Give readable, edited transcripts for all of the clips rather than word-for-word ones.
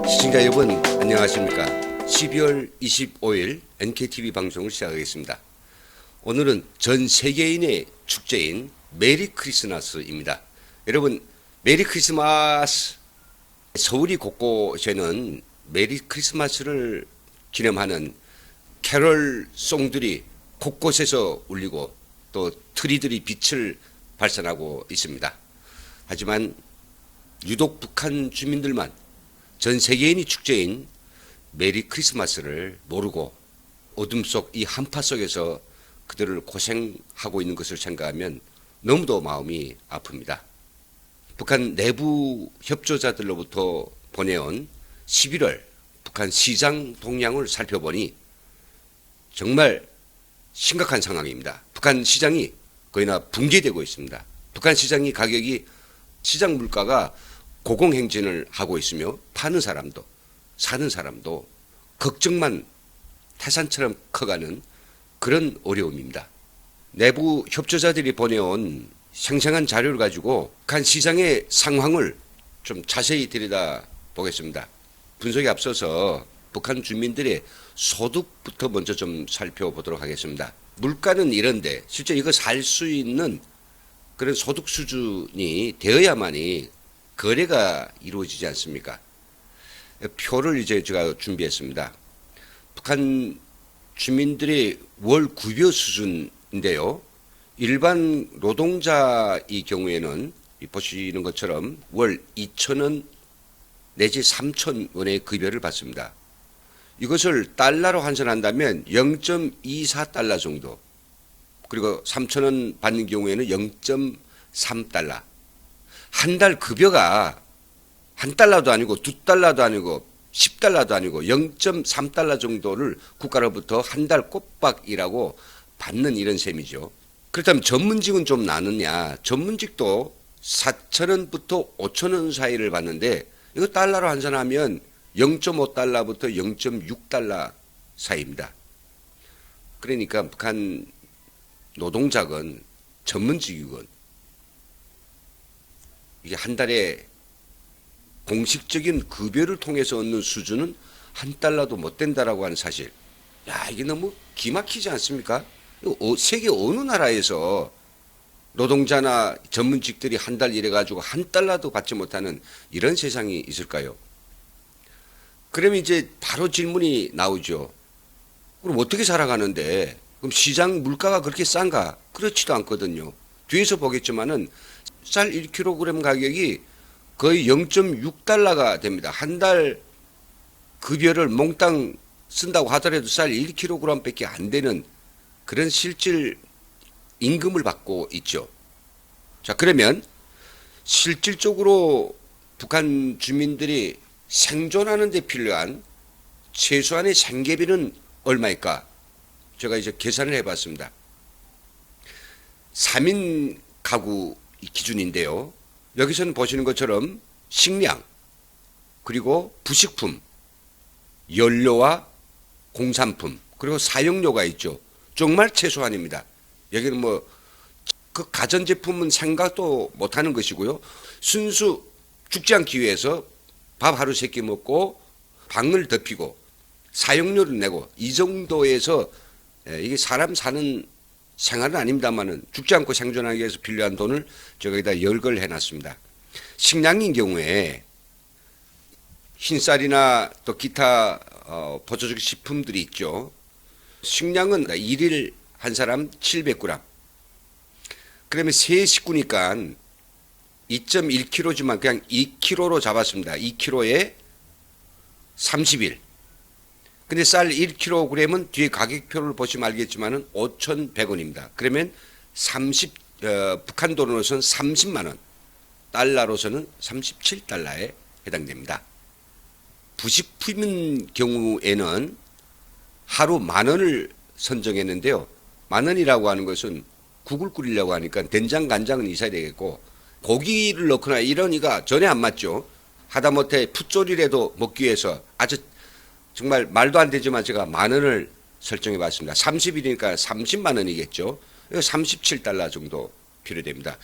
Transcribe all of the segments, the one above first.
시청자 여러분 안녕하십니까. 12월 25일 NKTV 방송을 시작하겠습니다. 오늘은 전 세계인의 축제인 메리 크리스마스입니다. 여러분 메리 크리스마스. 서울이 곳곳에는 메리 크리스마스를 기념하는 캐럴송들이 곳곳에서 울리고 또 트리들이 빛을 발산하고 있습니다. 하지만 유독 북한 주민들만 전 세계인이 축제인 메리 크리스마스를 모르고 어둠 속 이 한파 속에서 그들을 고생하고 있는 것을 생각하면 너무도 마음이 아픕니다. 북한 내부 협조자들로부터 보내온 11월 북한 시장 동향을 살펴보니 정말 심각한 상황입니다. 북한 시장이 거의 다 붕괴되고 있습니다. 북한 시장이 가격이 시장 물가가 고공행진을 하고 있으며 파는 사람도 사는 사람도 걱정만 태산처럼 커가는 그런 어려움입니다. 내부 협조자들이 보내온 생생한 자료를 가지고 북한 시장의 상황을 좀 자세히 들여다보겠습니다. 분석에 앞서서 북한 주민들의 소득부터 먼저 좀 살펴보도록 하겠습니다. 물가는 이런데 실제 이거 살 수 있는 그런 소득 수준이 되어야만이 거래가 이루어지지 않습니까? 표를 이제 제가 준비했습니다. 북한 주민들의 월 급여 수준인데요. 일반 노동자의 경우에는 보시는 것처럼 월 2,000원 내지 3,000원의 급여를 받습니다. 이것을 달러로 환산한다면 0.24달러 정도, 그리고 3,000원 받는 경우에는 0.3달러. 한 달 급여가 한 달러도 아니고 두 달러도 아니고 10달러도 아니고 0.3달러 정도를 국가로부터 한 달 꼬박 일하고 받는 이런 셈이죠. 그렇다면 전문직은 좀 나느냐? 전문직도 4,000원부터 5,000원 사이를 받는데 이거 달러로 환산하면 0.5달러부터 0.6달러 사이입니다. 그러니까 북한 노동자건 전문직이건 이게 한 달에 공식적인 급여를 통해서 얻는 수준은 한 달러도 못 된다라고 하는 사실. 야, 이게 너무 기막히지 않습니까? 세계 어느 나라에서 노동자나 전문직들이 한 달 일해가지고 한 달러도 받지 못하는 이런 세상이 있을까요? 그러면 이제 바로 질문이 나오죠. 그럼 어떻게 살아가는데? 그럼 시장 물가가 그렇게 싼가? 그렇지도 않거든요. 뒤에서 보겠지만은 쌀 1kg 가격이 거의 0.6달러가 됩니다. 한 달 급여를 몽땅 쓴다고 하더라도 쌀 1kg 밖에 안 되는 그런 실질 임금을 받고 있죠. 자, 그러면 실질적으로 북한 주민들이 생존하는 데 필요한 최소한의 생계비는 얼마일까? 제가 이제 계산을 해봤습니다. 3인 가구 기준인데요. 여기서는 보시는 것처럼 식량, 그리고 부식품, 연료와 공산품, 그리고 사용료가 있죠. 정말 최소한입니다. 여기는 뭐 그 가전제품은 생각도 못하는 것이고요. 순수 죽지 않기 위해서 밥 하루 세 끼 먹고 방을 덮이고 사용료를 내고 이 정도에서 이게 사람 사는 생활은 아닙니다만은 죽지 않고 생존하기 위해서 필요한 돈을 제가 여기다 열거를 해놨습니다. 식량인 경우에 흰쌀이나 또 기타 보조적 식품들이 있죠. 식량은 1일 한 사람 700g. 그러면 세 식구니까 2.1kg지만 그냥 2kg로 잡았습니다. 2kg에 30일. 근데 쌀 1kg은 뒤에 가격표를 보시면 알겠지만은 5,100원입니다. 그러면 북한 돈으로서는 30만 원, 달러로서는 37달러에 해당됩니다. 부식품인 경우에는 하루 10,000원을 선정했는데요. 10,000원이라고 하는 것은 국을 끓이려고 하니까 된장 간장은 있어야 되겠고 고기를 넣거나 이러니까 전혀 안 맞죠. 하다못해 풋조리라도 먹기 위해서 아주 정말 말도 안 되지만 제가 10,000원을 설정해 봤습니다. 30일이니까 30만 원이겠죠. 37달러 정도 필요됩니다.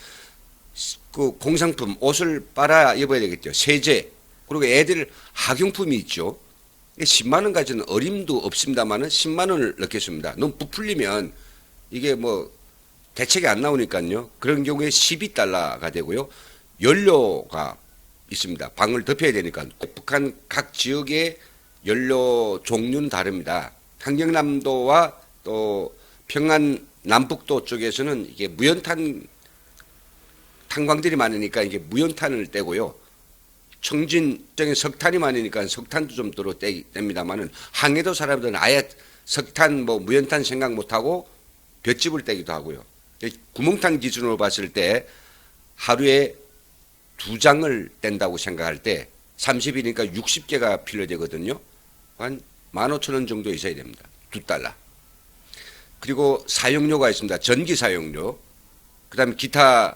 그 공산품 옷을 빨아 입어야 되겠죠. 세제 그리고 애들 학용품이 있죠. 10만 원까지는 어림도 없습니다만은 10만 원을 넣겠습니다. 너무 부풀리면 이게 뭐 대책이 안 나오니까요. 그런 경우에 12달러가 되고요. 연료가 있습니다. 방을 덮여야 되니까. 북한 각 지역의 연료 종류는 다릅니다. 한경남도와 또 평안 남북도 쪽에서는 이게 무연탄 탄광들이 많으니까 이게 무연탄을 떼고요. 청진 쪽에 석탄이 많으니까 석탄도 좀 들어 뗍니다만은 항해도 사람들은 아예 석탄 뭐 무연탄 생각 못하고 볏짚을 떼기도 하고요. 구멍탄 기준으로 봤을 때 하루에 2장을 뗀다고 생각할 때 30이니까 60개가 필요되거든요. 한 15,000원 정도 있어야 됩니다. 2달러. 그리고 사용료가 있습니다. 전기 사용료. 그 다음에 기타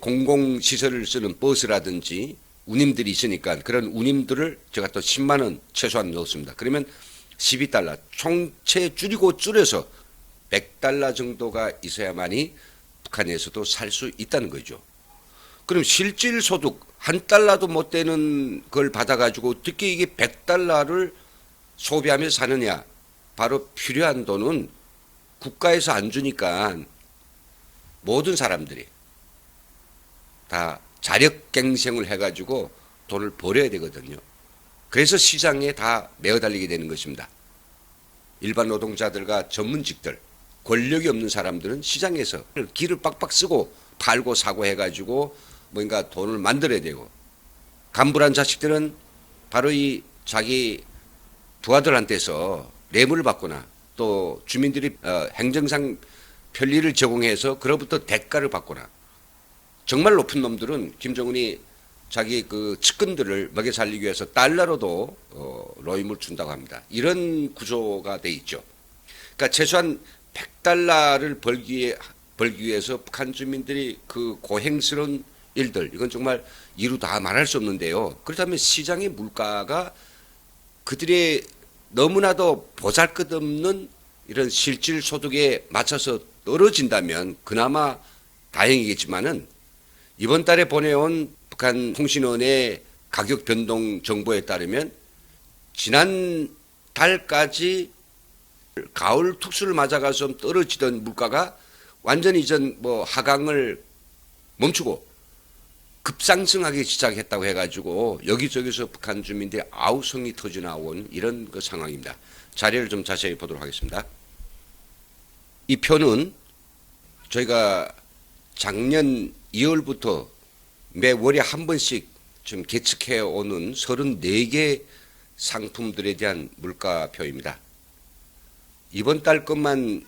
공공시설을 쓰는 버스라든지 운임들이 있으니까 그런 운임들을 제가 또 10만 원 최소한 넣었습니다. 그러면 12달러. 총체 줄여서 100달러 정도가 있어야만이 북한에서도 살 수 있다는 거죠. 그럼 실질 소득 1달러도 못 되는 걸 받아가지고 어떻게 이게 100달러를 소비하면서 사느냐. 바로 필요한 돈은 국가에서 안 주니까 모든 사람들이 다 자력갱생을 해가지고 돈을 벌어야 되거든요. 그래서 시장에 다 매어달리게 되는 것입니다. 일반 노동자들과 전문직들, 권력이 없는 사람들은 시장에서 기를 빡빡 쓰고 팔고 사고 해가지고 뭔가 돈을 만들어야 되고, 간부란 자식들은 바로 이 자기 부하들한테서 뇌물을 받거나 또 주민들이 행정상 편리를 제공해서 그로부터 대가를 받거나, 정말 높은 놈들은 김정은이 자기 그 측근들을 먹여 살리기 위해서 달러로도 로임을 준다고 합니다. 이런 구조가 돼 있죠. 그러니까 최소한 100달러를 벌기 위해서 북한 주민들이 그 고행스러운 일들, 이건 정말 이루 다 말할 수 없는데요. 그렇다면 시장의 물가가 그들의 너무나도 보잘것없는 이런 실질 소득에 맞춰서 떨어진다면 그나마 다행이겠지만은, 이번 달에 보내온 북한 통신원의 가격 변동 정보에 따르면 지난 달까지 가을 특수를 맞아가서 좀 떨어지던 물가가 완전히 이전 뭐 하강을 멈추고 급상승하기 시작했다고 해가지고 여기저기서 북한 주민들이 아우성이 터져 나온 이런 그 상황입니다. 자료를 좀 자세히 보도록 하겠습니다. 이 표는 저희가 작년 2월부터 매월에 한 번씩 좀 계측해 오는 34개 상품들에 대한 물가표입니다. 이번 달 것만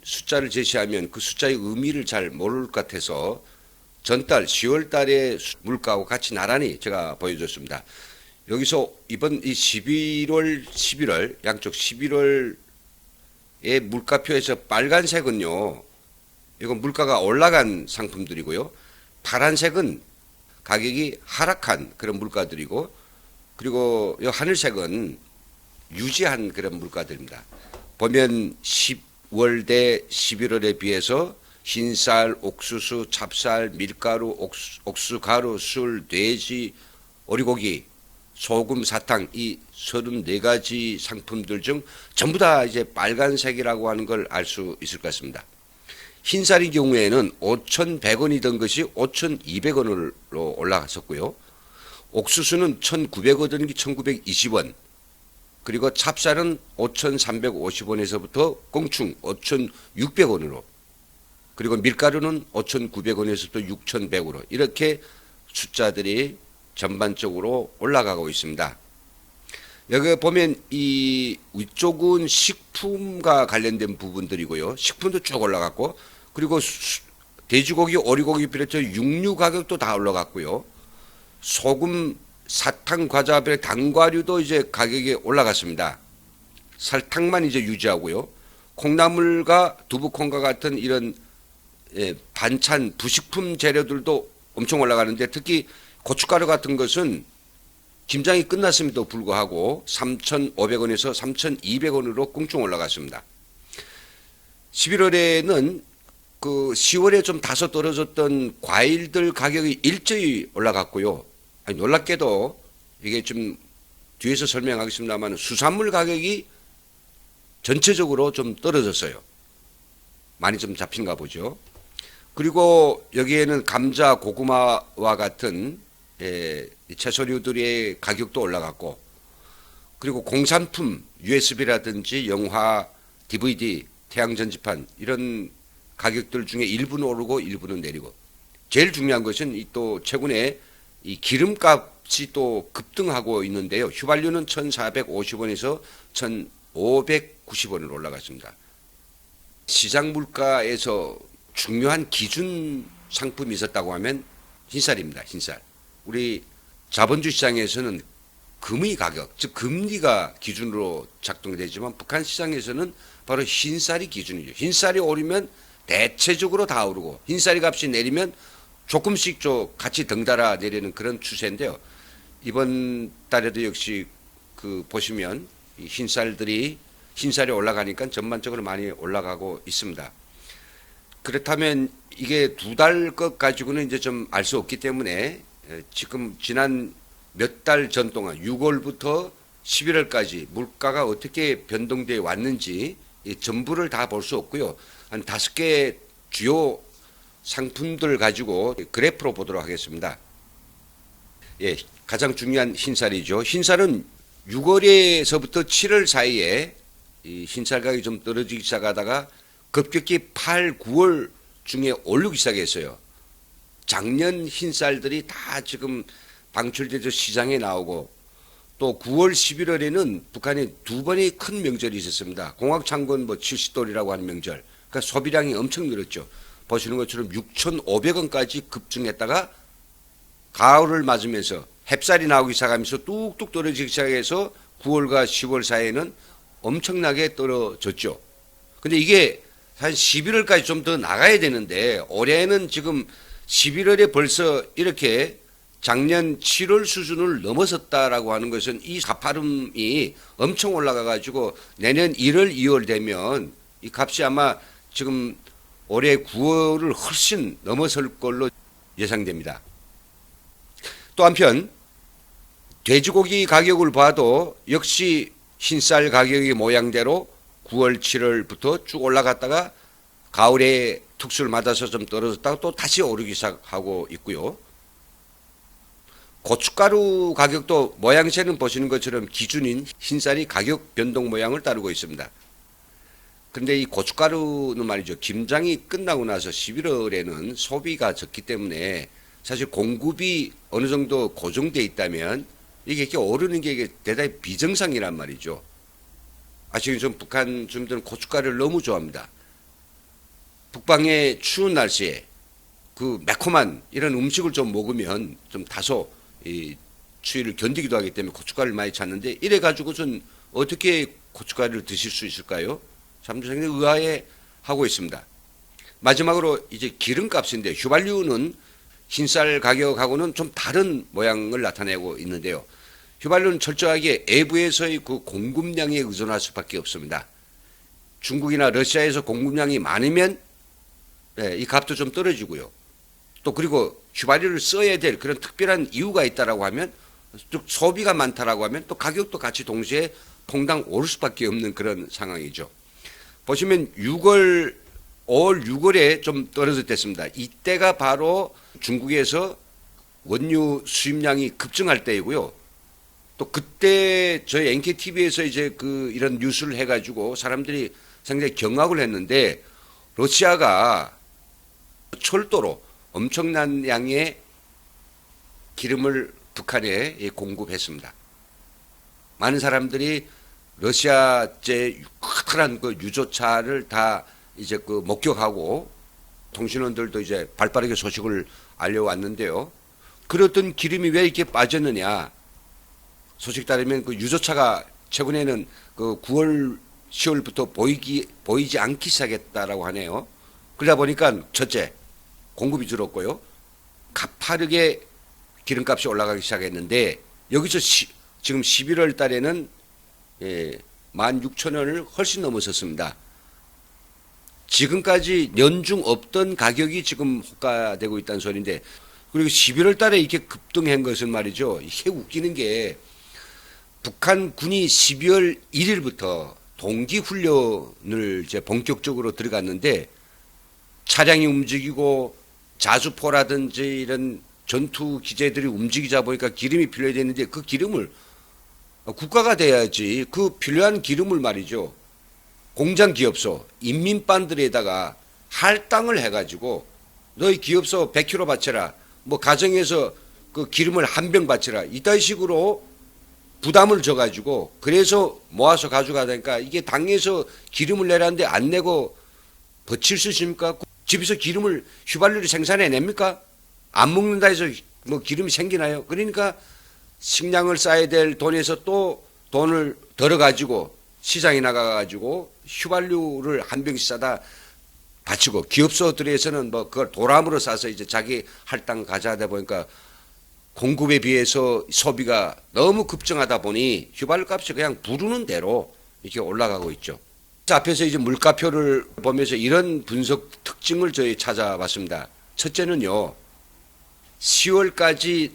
숫자를 제시하면 그 숫자의 의미를 잘 모를 것 같아서 전달 10월 달의 물가하고 같이 나란히 제가 보여줬습니다. 여기서 이번 이 11월, 11월 양쪽 11월의 물가표에서 빨간색은요, 이건 물가가 올라간 상품들이고요. 파란색은 가격이 하락한 그런 물가들이고, 그리고 이 하늘색은 유지한 그런 물가들입니다. 보면 10월 대 11월에 비해서 흰쌀, 옥수수, 찹쌀, 밀가루, 옥수가루, 술, 돼지, 오리고기, 소금, 사탕, 이 34가지 상품들 중 전부 다 이제 빨간색이라고 하는 걸 알 수 있을 것 같습니다. 흰쌀의 경우에는 5,100원이던 것이 5,200원으로 올라갔었고요. 옥수수는 1,900원이던 게 1,920원. 그리고 찹쌀은 5,350원에서부터 껑충 5,600원으로. 그리고 밀가루는 5,900원에서부터 6,100원으로. 이렇게 숫자들이 전반적으로 올라가고 있습니다. 여기 보면 이 위쪽은 식품과 관련된 부분들이고요. 식품도 쭉 올라갔고, 그리고 돼지고기, 오리고기 비롯해서 육류 가격도 다 올라갔고요. 소금, 사탕, 과자, 단과류도 이제 가격이 올라갔습니다. 설탕만 이제 유지하고요. 콩나물과 두부콩과 같은 이런 반찬, 부식품 재료들도 엄청 올라가는데, 특히 고춧가루 같은 것은 김장이 끝났음에도 불구하고 3,500원에서 3,200원으로 껑충 올라갔습니다. 11월에는 그 10월에 좀 다소 떨어졌던 과일들 가격이 일제히 올라갔고요. 아니, 놀랍게도 이게 좀 뒤에서 설명하겠습니다만 수산물 가격이 전체적으로 좀 떨어졌어요. 많이 좀 잡힌가 보죠. 그리고 여기에는 감자, 고구마와 같은 채소류들의 가격도 올라갔고, 그리고 공산품 USB라든지 영화, DVD, 태양전지판 이런 가격들 중에 일부는 오르고 일부는 내리고, 제일 중요한 것은 또 최근에 이 기름값이 또 급등하고 있는데요. 휘발유는 1,450원에서 1,590원으로 올라갔습니다. 시장 물가에서 중요한 기준 상품이 있었다고 하면 흰쌀입니다. 흰쌀. 우리 자본주의 시장에서는 금의 가격, 즉 금리가 기준으로 작동되지만 북한 시장에서는 바로 흰쌀이 기준이죠. 흰쌀이 오르면 대체적으로 다 오르고 흰쌀이 값이 내리면 조금씩 같이 덩달아 내리는 그런 추세인데요. 이번 달에도 역시 그 보시면 이 흰쌀이 올라가니까 전반적으로 많이 올라가고 있습니다. 그렇다면 이게 두 달 것 가지고는 이제 좀 알 수 없기 때문에 지금 지난 몇 달 전 동안 6월부터 11월까지 물가가 어떻게 변동되어 왔는지 전부를 다 볼 수 없고요. 한 5개 주요 상품들 가지고 그래프로 보도록 하겠습니다. 예, 가장 중요한 흰쌀이죠. 흰쌀은 6월에서부터 7월 사이에 이 흰쌀 가격이 좀 떨어지기 시작하다가 급격히 8, 9월 중에 오르기 시작했어요. 작년 흰쌀들이 다 지금 방출돼서 시장에 나오고, 또 9월, 11월에는 북한에 두 번의 큰 명절이 있었습니다. 공학창건 뭐 70돌이라고 하는 명절. 그러니까 소비량이 엄청 늘었죠. 보시는 것처럼 6,500원까지 급증했다가 가을을 맞으면서 햅쌀이 나오기 시작하면서 뚝뚝 떨어지기 시작해서 9월과 10월 사이에는 엄청나게 떨어졌죠. 근데 이게 한 11월까지 좀 더 나가야 되는데 올해는 지금 11월에 벌써 이렇게 작년 7월 수준을 넘어섰다라고 하는 것은 이 가파름이 엄청 올라가 가지고 내년 1월, 2월 되면 이 값이 아마 지금 올해 9월을 훨씬 넘어설 걸로 예상됩니다. 또 한편 돼지고기 가격을 봐도 역시 흰쌀 가격의 모양대로 9월, 7월부터 쭉 올라갔다가 가을에 특수를 맞아서 좀 떨어졌다가 또 다시 오르기 시작하고 있고요. 고춧가루 가격도 모양새는 보시는 것처럼 기준인 흰쌀이 가격 변동 모양을 따르고 있습니다. 그런데 이 고춧가루는 말이죠. 김장이 끝나고 나서 11월에는 소비가 적기 때문에 사실 공급이 어느 정도 고정돼 있다면 이게 이렇게 오르는 게 이게 대단히 비정상이란 말이죠. 아시겠지만 북한 주민들은 고춧가루를 너무 좋아합니다. 북방의 추운 날씨에 그 매콤한 이런 음식을 좀 먹으면 좀 다소 이 추위를 견디기도 하기 때문에 고춧가루를 많이 찾는데 이래 가지고선 어떻게 고춧가루를 드실 수 있을까요? 참 상당히 의아해 하고 있습니다. 마지막으로 이제 기름값인데 휘발유는 흰쌀 가격하고는 좀 다른 모양을 나타내고 있는데요. 휘발유는 철저하게 외부에서의 그 공급량에 의존할 수밖에 없습니다. 중국이나 러시아에서 공급량이 많으면 이 값도 좀 떨어지고요. 또 그리고 휘발유를 써야 될 그런 특별한 이유가 있다라고 하면, 즉 소비가 많다라고 하면 또 가격도 같이 동시에 퐁당 오를 수밖에 없는 그런 상황이죠. 보시면 5월 6월에 좀 떨어졌습니다. 이때가 바로 중국에서 원유 수입량이 급증할 때이고요. 또 그때 저희 NKTV에서 이제 이런 뉴스를 해가지고 사람들이 상당히 경악을 했는데 러시아가 철도로 엄청난 양의 기름을 북한에 공급했습니다. 많은 사람들이 러시아제 커다란 그 유조차를 다 이제 목격하고 통신원들도 이제 발빠르게 소식을 알려왔는데요. 그렇던 기름이 왜 이렇게 빠졌느냐? 소식 따르면 그 유조차가 최근에는 그 9월, 10월부터 보이지 않기 시작했다라고 하네요. 그러다 보니까 첫째, 공급이 줄었고요. 가파르게 기름값이 올라가기 시작했는데 여기서 지금 11월 달에는 16,000원을 훨씬 넘어섰습니다. 지금까지 연중 없던 가격이 지금 호가되고 있다는 소리인데, 그리고 11월 달에 이렇게 급등한 것은 말이죠. 이게 웃기는 게 북한 군이 12월 1일부터 동기 훈련을 이제 본격적으로 들어갔는데 차량이 움직이고 자주포라든지 이런 전투 기재들이 움직이자 보니까 기름이 필요해야 되는데 그 기름을 국가가 돼야지 그 필요한 기름을 말이죠. 공장 기업소, 인민반들에다가 할당을 해가지고 너희 기업소 100kg 바쳐라. 뭐 가정에서 그 기름을 한 병 바쳐라. 이따위 식으로 부담을 줘가지고 그래서 모아서 가져가다니까 이게 당에서 기름을 내라는데 안 내고 버틸 수 있습니까? 집에서 기름을 휘발유를 생산해냅니까? 안 먹는다 해서 뭐 기름이 생기나요? 그러니까 식량을 싸야 될 돈에서 또 돈을 덜어가지고 시장에 나가가지고 휘발유를 한 병씩 싸다 바치고 기업소들에서는 뭐 그걸 도람으로 싸서 이제 자기 할당 가져다 보니까 공급에 비해서 소비가 너무 급증하다 보니 휘발유 값이 그냥 부르는 대로 이렇게 올라가고 있죠. 앞에서 이제 물가표를 보면서 이런 분석 특징을 저희 찾아봤습니다. 첫째는요, 10월까지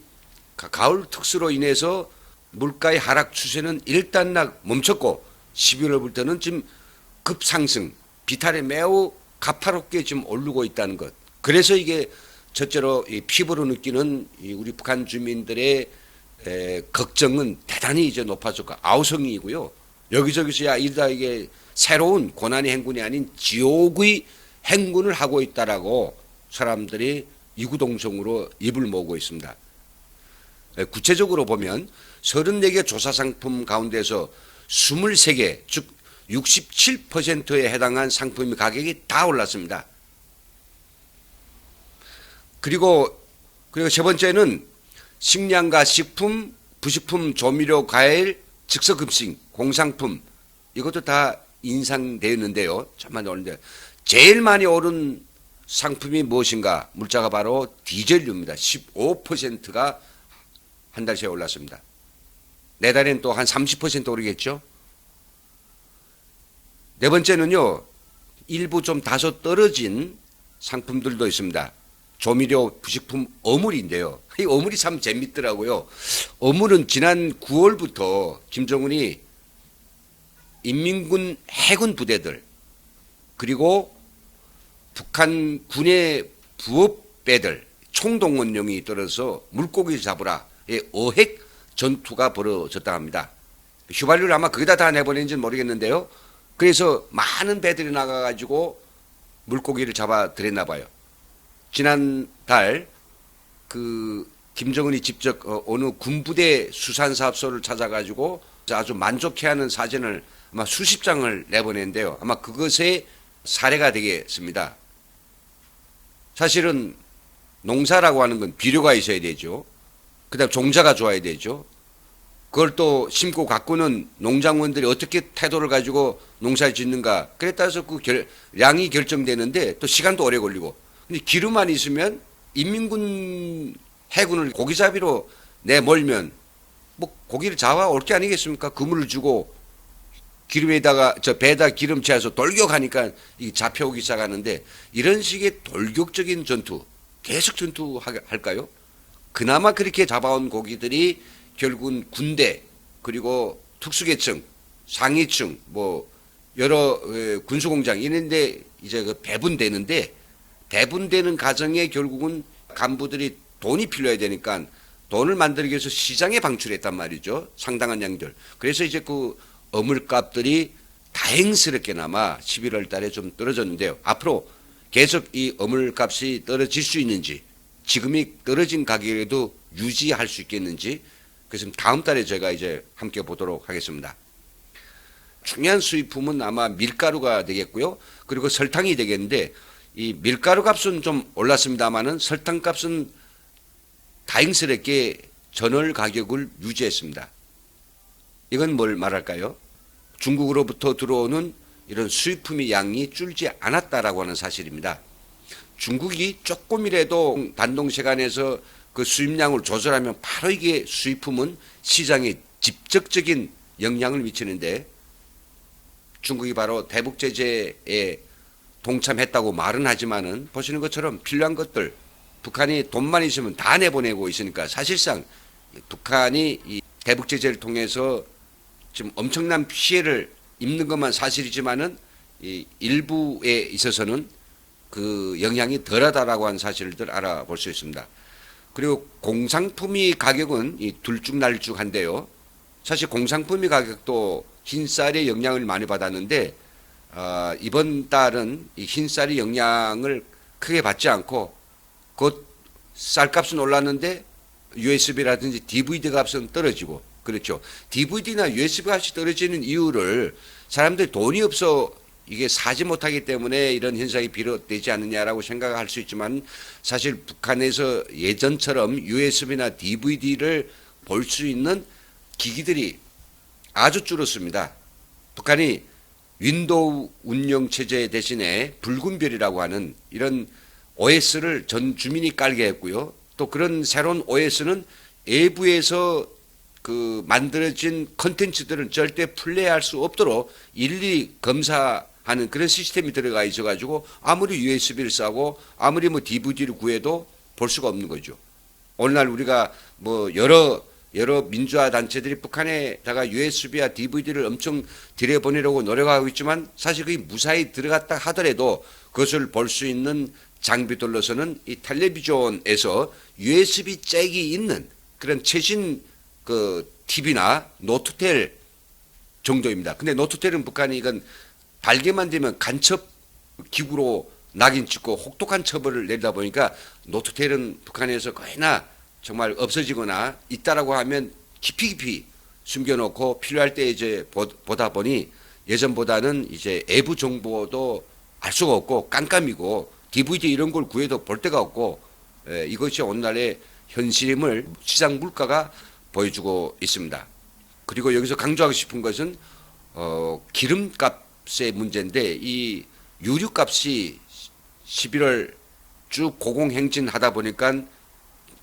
가을 특수로 인해서 물가의 하락 추세는 일단락 멈췄고 11월부터는 지금 급상승, 비탈에 매우 가파롭게 지금 오르고 있다는 것. 그래서 이게 첫째로 이 피부로 느끼는 이 우리 북한 주민들의 걱정은 대단히 이제 높아졌고 아우성이고요. 여기저기서 야 이러다 이게 새로운 고난의 행군이 아닌 지옥의 행군을 하고 있다라고 사람들이 이구동성으로 입을 모으고 있습니다. 구체적으로 보면 34개 조사 상품 가운데서 23개, 즉 67%에 해당한 상품의 가격이 다 올랐습니다. 그리고 세 번째는 식량과 식품, 부식품, 조미료, 과일, 즉석급식, 공산품 이것도 다 인상되었는데요. 잠만 오는데 제일 많이 오른 상품이 무엇인가? 물자가 바로 디젤유입니다. 15%가 한 달 새에 올랐습니다. 내달엔 또 한 30% 오르겠죠. 네 번째는요. 일부 좀 다소 떨어진 상품들도 있습니다. 조미료, 부식품, 어물인데요. 이 어물이 참 재밌더라고요. 어물은 지난 9월부터 김정은이 인민군 해군 부대들 그리고 북한 군의 부업배들 총동원령이 떨어서 물고기 잡으라 어획 전투가 벌어졌다 합니다. 휘발유를 아마 거기다 다 내보낸지는 모르겠는데요. 그래서 많은 배들이 나가가지고 물고기를 잡아들였나 봐요. 지난달 그 김정은이 직접 어느 군부대 수산사업소를 찾아가지고 아주 만족해하는 사진을 아마 수십 장을 내보낸데요. 아마 그것의 사례가 되겠습니다. 사실은 농사라고 하는 건 비료가 있어야 되죠. 그다음 종자가 좋아야 되죠. 그걸 또 심고 가꾸는 농장원들이 어떻게 태도를 가지고 농사를 짓는가. 그에 따라서 그 양이 결정되는데 또 시간도 오래 걸리고. 근데 기름만 있으면 인민군 해군을 고기잡이로 내몰면 뭐 고기를 잡아올 게 아니겠습니까? 그물을 주고 기름에다가 배에다 기름 채워서 돌격하니까 이 잡혀오기 시작하는데 이런 식의 돌격적인 전투 계속 전투할까요? 그나마 그렇게 잡아온 고기들이 결국은 군대 그리고 특수계층 상위층 뭐 여러 군수공장 이런데 이제 그 배분되는데 배분되는 과정에 결국은 간부들이 돈이 필요해야 되니까 돈을 만들기 위해서 시장에 방출했단 말이죠. 상당한 양들. 그래서 이제 그 어물값들이 다행스럽게나마 11월 달에 좀 떨어졌는데요. 앞으로 계속 이 어물값이 떨어질 수 있는지 지금이 떨어진 가격에도 유지할 수 있겠는지 그래서 다음 달에 제가 이제 함께 보도록 하겠습니다. 중요한 수입품은 아마 밀가루가 되겠고요. 그리고 설탕이 되겠는데 이 밀가루 값은 좀 올랐습니다만은 설탕 값은 다행스럽게 전월 가격을 유지했습니다. 이건 뭘 말할까요? 중국으로부터 들어오는 이런 수입품의 양이 줄지 않았다라고 하는 사실입니다. 중국이 조금이라도 단동시간에서 그 수입량을 조절하면 바로 이게 수입품은 시장에 직접적인 영향을 미치는데 중국이 바로 대북 제재에 동참했다고 말은 하지만은 보시는 것처럼 필요한 것들 북한이 돈만 있으면 다 내보내고 있으니까 사실상 북한이 이 대북 제재를 통해서 지금 엄청난 피해를 입는 것만 사실이지만은 이 일부에 있어서는 그 영향이 덜하다라고 하는 사실들 알아볼 수 있습니다. 그리고 공산품위 가격은 이 들쭉날쭉한데요. 사실 공산품위 가격도 흰쌀의 영향을 많이 받았는데 이번 달은 이 흰쌀의 영향을 크게 받지 않고 곧 쌀값은 올랐는데 USB라든지 DVD 값은 떨어지고 그렇죠. DVD나 USB 값이 떨어지는 이유를 사람들이 돈이 없어 이게 사지 못하기 때문에 이런 현상이 비롯되지 않느냐라고 생각할 수 있지만 사실 북한에서 예전처럼 USB나 DVD를 볼 수 있는 기기들이 아주 줄었습니다. 북한이 윈도우 운영 체제 대신에 붉은 별이라고 하는 이런 OS를 전 주민이 깔게 했고요. 또 그런 새로운 OS는 외부에서 그 만들어진 컨텐츠들은 절대 플레이할 수 없도록 일일이 검사하는 그런 시스템이 들어가 있어가지고 아무리 USB를 싸고 아무리 뭐 DVD를 구해도 볼 수가 없는 거죠. 오늘날 우리가 뭐 여러 민주화 단체들이 북한에다가 USB와 DVD를 엄청 들여보내려고 노력하고 있지만 사실 그게 무사히 들어갔다 하더라도 그것을 볼 수 있는 장비들로서는 이 텔레비전에서 USB 잭이 있는 그런 최신 그 TV나 노트텔 정도입니다. 근데 노트텔은 북한이 이건 발견만 되면 간첩 기구로 낙인 찍고 혹독한 처벌을 내리다 보니까 노트텔은 북한에서 거의나 정말 없어지거나 있다라고 하면 깊이 숨겨놓고 필요할 때 이제 보다 보니 예전보다는 이제 외부 정보도 알 수가 없고 깜깜이고 DVD 이런 걸 구해도 볼 데가 없고 이것이 오늘날의 현실임을 시장 물가가 보여주고 있습니다. 그리고 여기서 강조하고 싶은 것은 기름값의 문제인데 이 유류값이 11월 쭉 고공행진하다 보니까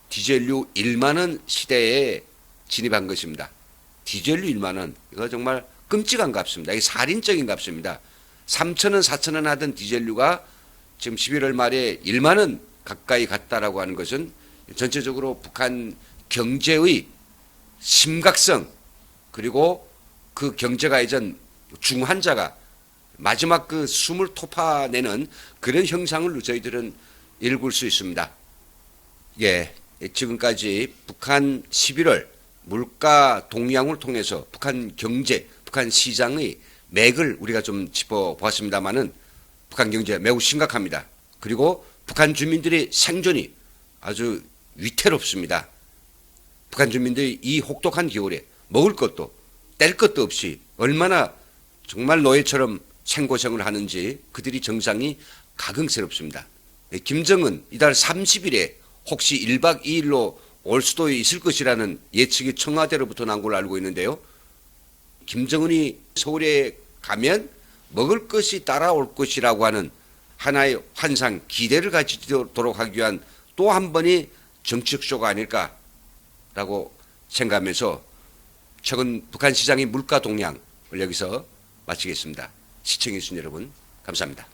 디젤유 1만 원 시대에 진입한 것입니다. 디젤유 1만 원 이거 정말 끔찍한 값입니다. 이게 살인적인 값입니다. 3,000원 4,000원 하던 디젤유가 지금 11월 말에 1만 원 가까이 갔다라고 하는 것은 전체적으로 북한 경제의 심각성 그리고 그 경제가 이전 중환자가 마지막 그 숨을 토파내는 그런 형상을 저희들은 읽을 수 있습니다. 예, 지금까지 북한 11월 물가 동향을 통해서 북한 경제, 북한 시장의 맥을 우리가 좀 짚어보았습니다만은 북한 경제 매우 심각합니다. 그리고 북한 주민들의 생존이 아주 위태롭습니다. 북한 주민들이 이 혹독한 겨울에 먹을 것도 뗄 것도 없이 얼마나 정말 노예처럼 생고생을 하는지 그들이 정상이 가증스럽습니다. 김정은 이달 30일에 혹시 1박 2일로 올 수도 있을 것이라는 예측이 청와대로부터 난 걸로 알고 있는데요. 김정은이 서울에 가면 먹을 것이 따라올 것이라고 하는 하나의 환상, 기대를 가지도록 하기 위한 또 한 번의 정치적 쇼가 아닐까라고 생각하면서 최근 북한 시장의 물가 동향을 여기서 마치겠습니다. 시청해주신 여러분 감사합니다.